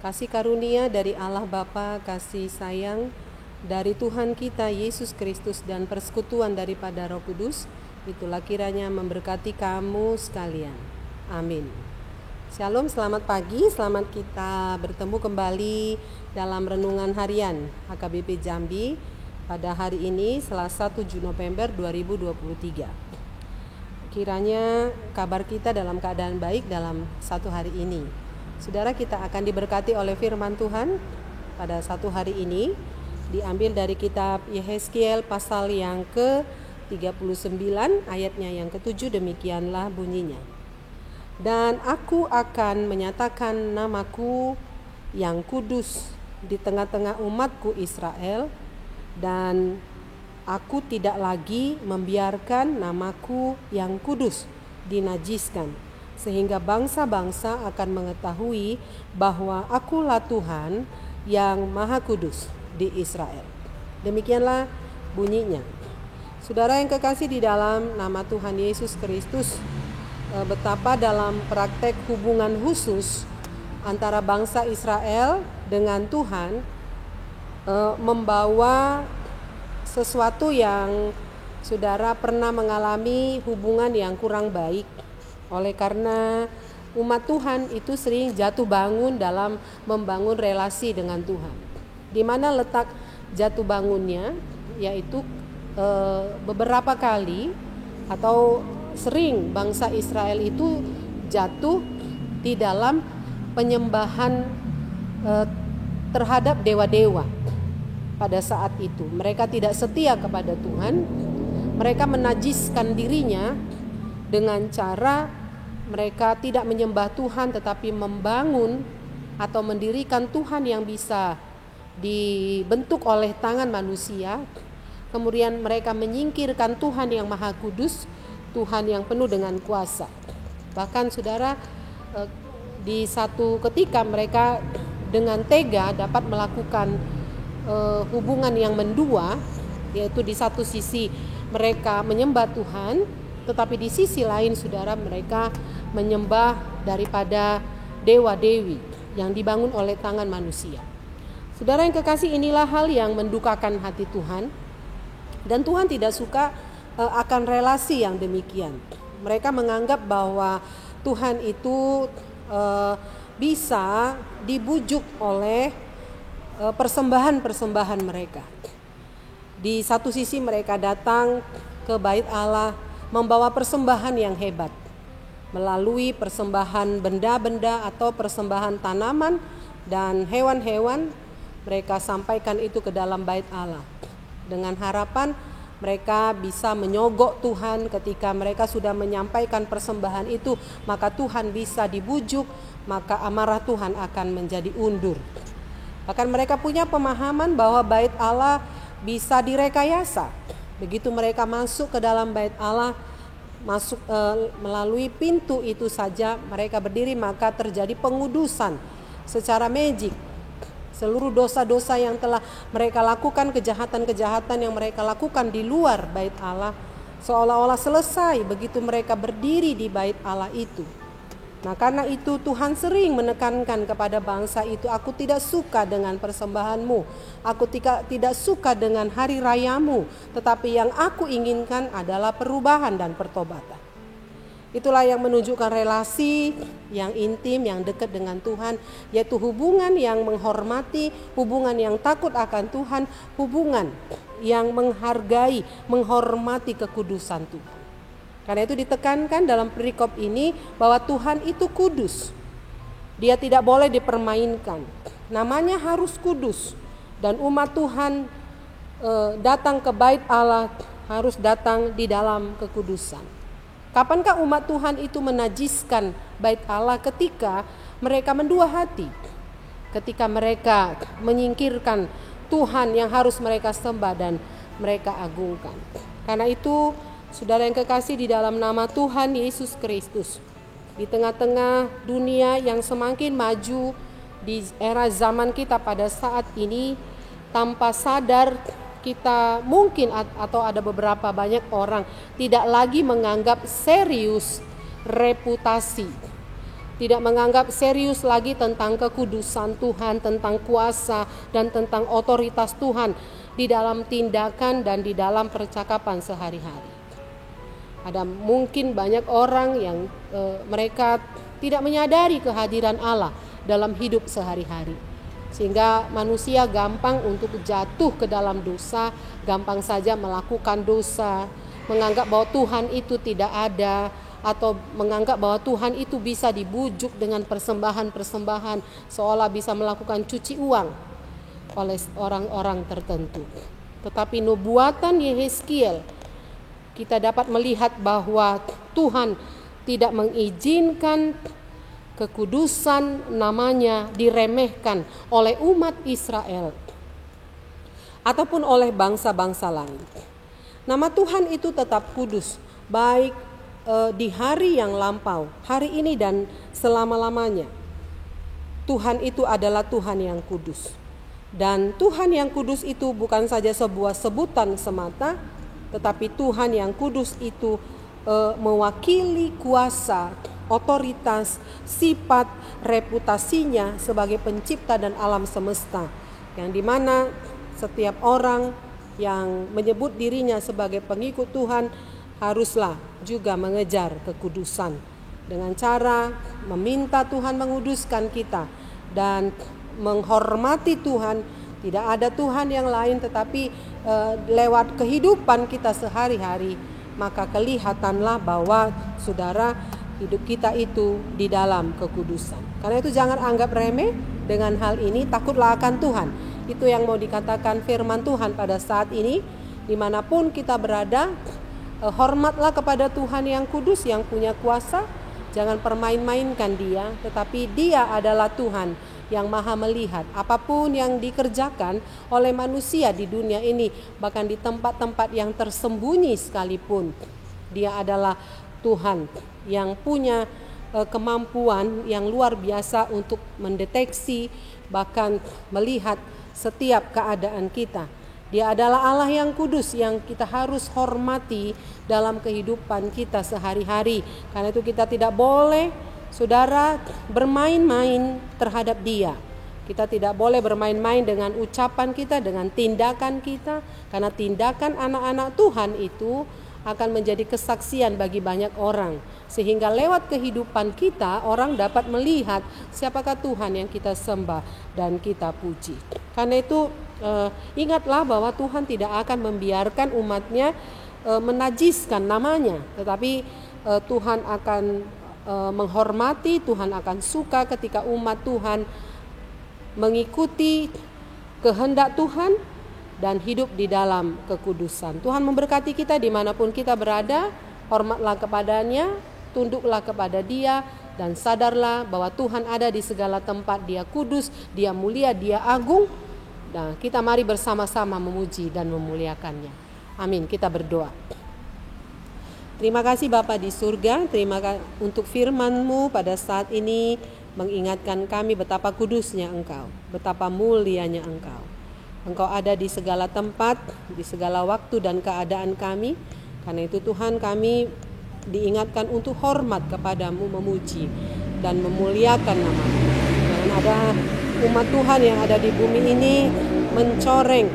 Kasih karunia dari Allah Bapa, kasih sayang dari Tuhan kita Yesus Kristus dan persekutuan daripada Roh Kudus, itulah kiranya memberkati kamu sekalian. Amin. Shalom, selamat pagi, selamat kita bertemu kembali dalam renungan harian HKBP Jambi pada hari ini Selasa 7 November 2023. Kiranya kabar kita dalam keadaan baik dalam satu hari ini. Saudara, kita akan diberkati oleh firman Tuhan pada satu hari ini, diambil dari kitab Yehezkiel pasal yang ke-39 ayatnya yang ke-7, demikianlah bunyinya. Dan aku akan menyatakan namaku yang kudus di tengah-tengah umatku Israel, dan aku tidak lagi membiarkan namaku yang kudus dinajiskan, sehingga bangsa-bangsa akan mengetahui bahwa akulah Tuhan yang Maha Kudus di Israel. Demikianlah bunyinya. Saudara yang kekasih di dalam nama Tuhan Yesus Kristus, betapa dalam praktek hubungan khusus antara bangsa Israel dengan Tuhan membawa sesuatu yang saudara pernah mengalami hubungan yang kurang baik. Oleh karena umat Tuhan itu sering jatuh bangun dalam membangun relasi dengan Tuhan. Di mana letak jatuh bangunnya, yaitu beberapa kali atau sering bangsa Israel itu jatuh di dalam penyembahan terhadap dewa-dewa. Pada saat itu mereka tidak setia kepada Tuhan, mereka menajiskan dirinya dengan cara mereka tidak menyembah Tuhan tetapi membangun atau mendirikan Tuhan yang bisa dibentuk oleh tangan manusia. Kemudian mereka menyingkirkan Tuhan yang Maha Kudus, Tuhan yang penuh dengan kuasa. Bahkan saudara, di satu ketika mereka dengan tega dapat melakukan hubungan yang mendua, yaitu di satu sisi mereka menyembah Tuhan, tetapi di sisi lain saudara mereka menyembah daripada dewa-dewi yang dibangun oleh tangan manusia. Saudara yang kekasih, inilah hal yang mendukakan hati Tuhan, dan Tuhan tidak suka akan relasi yang demikian. Mereka menganggap bahwa Tuhan itu bisa dibujuk oleh persembahan-persembahan mereka. Di satu sisi mereka datang ke bait Allah membawa persembahan yang hebat, melalui persembahan benda-benda atau persembahan tanaman dan hewan-hewan. Mereka sampaikan itu ke dalam bait Allah dengan harapan mereka bisa menyogok Tuhan. Ketika mereka sudah menyampaikan persembahan itu, maka Tuhan bisa dibujuk, maka amarah Tuhan akan menjadi undur. Bahkan mereka punya pemahaman bahwa bait Allah bisa direkayasa. Begitu mereka masuk ke dalam bait Allah, masuk melalui pintu itu saja mereka berdiri, maka terjadi pengudusan secara magik. Seluruh dosa-dosa yang telah mereka lakukan, kejahatan-kejahatan yang mereka lakukan di luar bait Allah, seolah-olah selesai begitu mereka berdiri di bait Allah itu. Nah, karena itu Tuhan sering menekankan kepada bangsa itu, aku tidak suka dengan persembahanmu, aku tidak suka dengan hari rayamu, tetapi yang aku inginkan adalah perubahan dan pertobatan. Itulah yang menunjukkan relasi yang intim, yang dekat dengan Tuhan, yaitu hubungan yang menghormati, hubungan yang takut akan Tuhan, hubungan yang menghargai, menghormati kekudusan Tuhan. Karena itu ditekankan dalam perikop ini bahwa Tuhan itu kudus. Dia tidak boleh dipermainkan. Namanya harus kudus. Dan umat Tuhan datang ke bait Allah harus datang di dalam kekudusan. Kapankah umat Tuhan itu menajiskan bait Allah? Ketika mereka mendua hati. Ketika mereka menyingkirkan Tuhan yang harus mereka sembah dan mereka agungkan. Karena itu saudara yang kekasih di dalam nama Tuhan Yesus Kristus, di tengah-tengah dunia yang semakin maju di era zaman kita pada saat ini, tanpa sadar kita mungkin atau ada beberapa banyak orang tidak lagi menganggap serius reputasi, tidak menganggap serius lagi tentang kekudusan Tuhan, tentang kuasa dan tentang otoritas Tuhan di dalam tindakan dan di dalam percakapan sehari-hari. Ada mungkin banyak orang yang mereka tidak menyadari kehadiran Allah dalam hidup sehari-hari, sehingga manusia gampang untuk jatuh ke dalam dosa, gampang saja melakukan dosa, menganggap bahwa Tuhan itu tidak ada, atau menganggap bahwa Tuhan itu bisa dibujuk dengan persembahan-persembahan, seolah bisa melakukan cuci uang oleh orang-orang tertentu. Tetapi nubuatan Yehezkiel, kita dapat melihat bahwa Tuhan tidak mengizinkan kekudusan namanya diremehkan oleh umat Israel ataupun oleh bangsa-bangsa lain. Nama Tuhan itu tetap kudus, baik di hari yang lampau, hari ini dan selama-lamanya. Tuhan itu adalah Tuhan yang kudus. Dan Tuhan yang kudus itu bukan saja sebuah sebutan semata, tetapi Tuhan yang kudus itu mewakili kuasa, otoritas, sifat, reputasinya sebagai pencipta dan alam semesta, yang dimana setiap orang yang menyebut dirinya sebagai pengikut Tuhan haruslah juga mengejar kekudusan dengan cara meminta Tuhan menguduskan kita dan menghormati Tuhan. Tidak ada Tuhan yang lain, tetapi lewat kehidupan kita sehari-hari, maka kelihatanlah bahwa saudara, hidup kita itu di dalam kekudusan. Karena itu jangan anggap remeh dengan hal ini, takutlah akan Tuhan. Itu yang mau dikatakan firman Tuhan pada saat ini. Dimanapun kita berada, hormatlah kepada Tuhan yang kudus, yang punya kuasa. Jangan permain-mainkan Dia, tetapi Dia adalah Tuhan yang maha melihat apapun yang dikerjakan oleh manusia di dunia ini, bahkan di tempat-tempat yang tersembunyi sekalipun. Dia adalah Tuhan yang punya kemampuan yang luar biasa untuk mendeteksi, bahkan melihat setiap keadaan kita. Dia adalah Allah yang kudus yang kita harus hormati dalam kehidupan kita sehari-hari. Karena itu kita tidak boleh, saudara, bermain-main terhadap Dia. Kita tidak boleh bermain-main dengan ucapan kita, dengan tindakan kita. Karena tindakan anak-anak Tuhan itu akan menjadi kesaksian bagi banyak orang. Sehingga lewat kehidupan kita, orang dapat melihat siapakah Tuhan yang kita sembah dan kita puji. Karena itu ingatlah bahwa Tuhan tidak akan membiarkan umatnya menajiskan namanya. Tetapi Tuhan akan menghormati, Tuhan akan suka ketika umat Tuhan mengikuti kehendak Tuhan dan hidup di dalam kekudusan. Tuhan memberkati kita dimanapun kita berada. Hormatlah kepadanya, tunduklah kepada Dia, dan sadarlah bahwa Tuhan ada di segala tempat. Dia kudus, Dia mulia, Dia agung. Nah, kita mari bersama-sama memuji dan memuliakannya. Amin. Kita berdoa. Terima kasih Bapa di surga, terima kasih untuk firman-Mu pada saat ini mengingatkan kami betapa kudusnya Engkau, betapa mulianya Engkau. Engkau ada di segala tempat, di segala waktu dan keadaan kami. Karena itu Tuhan, kami diingatkan untuk hormat kepadamu, memuji dan memuliakan nama-Mu. Jangan ada umat Tuhan yang ada di bumi ini mencoreng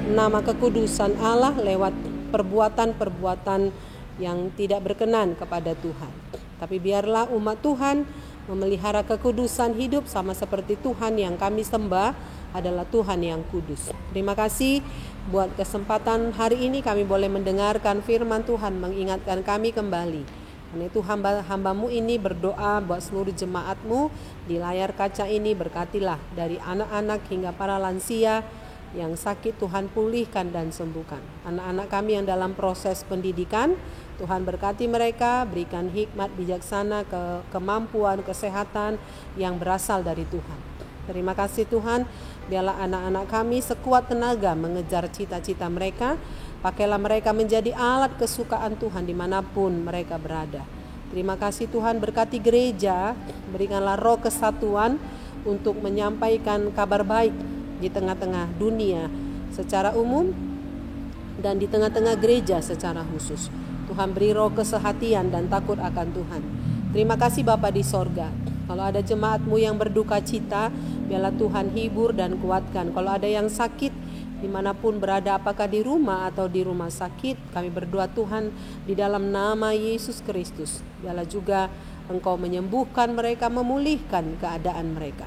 nama kekudusan Allah lewat perbuatan-perbuatan yang tidak berkenan kepada Tuhan. Tapi biarlah umat Tuhan memelihara kekudusan hidup sama seperti Tuhan yang kami sembah adalah Tuhan yang kudus. Terima kasih buat kesempatan hari ini kami boleh mendengarkan firman Tuhan, mengingatkan kami kembali. Karena itu hamba-Mu ini berdoa buat seluruh jemaat-Mu di layar kaca ini, berkatilah dari anak-anak hingga para lansia yang sakit, Tuhan pulihkan dan sembuhkan. Anak-anak kami yang dalam proses pendidikan, Tuhan berkati mereka, berikan hikmat bijaksana, kemampuan, kesehatan yang berasal dari Tuhan. Terima kasih Tuhan, biarlah anak-anak kami sekuat tenaga mengejar cita-cita mereka. Pakailah mereka menjadi alat kesukaan Tuhan dimanapun mereka berada. Terima kasih Tuhan, berkati gereja, berikanlah roh kesatuan untuk menyampaikan kabar baik di tengah-tengah dunia secara umum dan di tengah-tengah gereja secara khusus. Tuhan beri roh kesehatian dan takut akan Tuhan. Terima kasih Bapa di sorga. Kalau ada jemaat-Mu yang berduka cita, biarlah Tuhan hibur dan kuatkan. Kalau ada yang sakit, dimanapun berada, apakah di rumah atau di rumah sakit, kami berdoa Tuhan di dalam nama Yesus Kristus, biarlah juga Engkau menyembuhkan mereka, memulihkan keadaan mereka.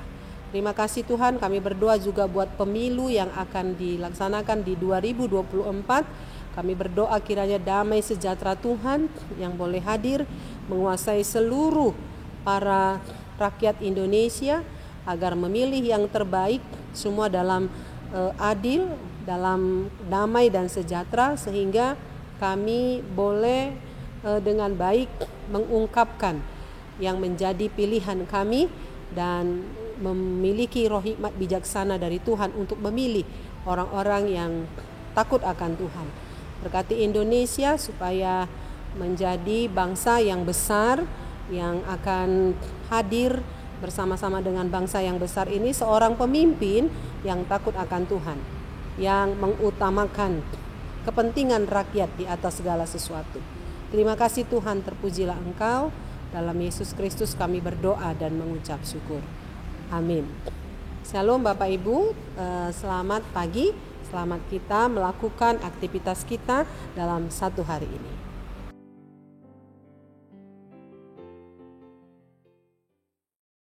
Terima kasih Tuhan, kami berdoa juga buat pemilu yang akan dilaksanakan di 2024. Kami berdoa kiranya damai sejahtera Tuhan yang boleh hadir, menguasai seluruh para rakyat Indonesia agar memilih yang terbaik, semua dalam adil, dalam damai dan sejahtera, sehingga kami boleh dengan baik mengungkapkan yang menjadi pilihan kami dan memiliki roh hikmat bijaksana dari Tuhan untuk memilih orang-orang yang takut akan Tuhan. Berkati Indonesia supaya menjadi bangsa yang besar yang akan hadir bersama-sama dengan bangsa yang besar ini, seorang pemimpin yang takut akan Tuhan, yang mengutamakan kepentingan rakyat di atas segala sesuatu. Terima kasih Tuhan, terpujilah Engkau. Dalam Yesus Kristus kami berdoa dan mengucap syukur. Amin. Shalom Bapak Ibu, selamat pagi, selamat kita melakukan aktivitas kita dalam satu hari ini.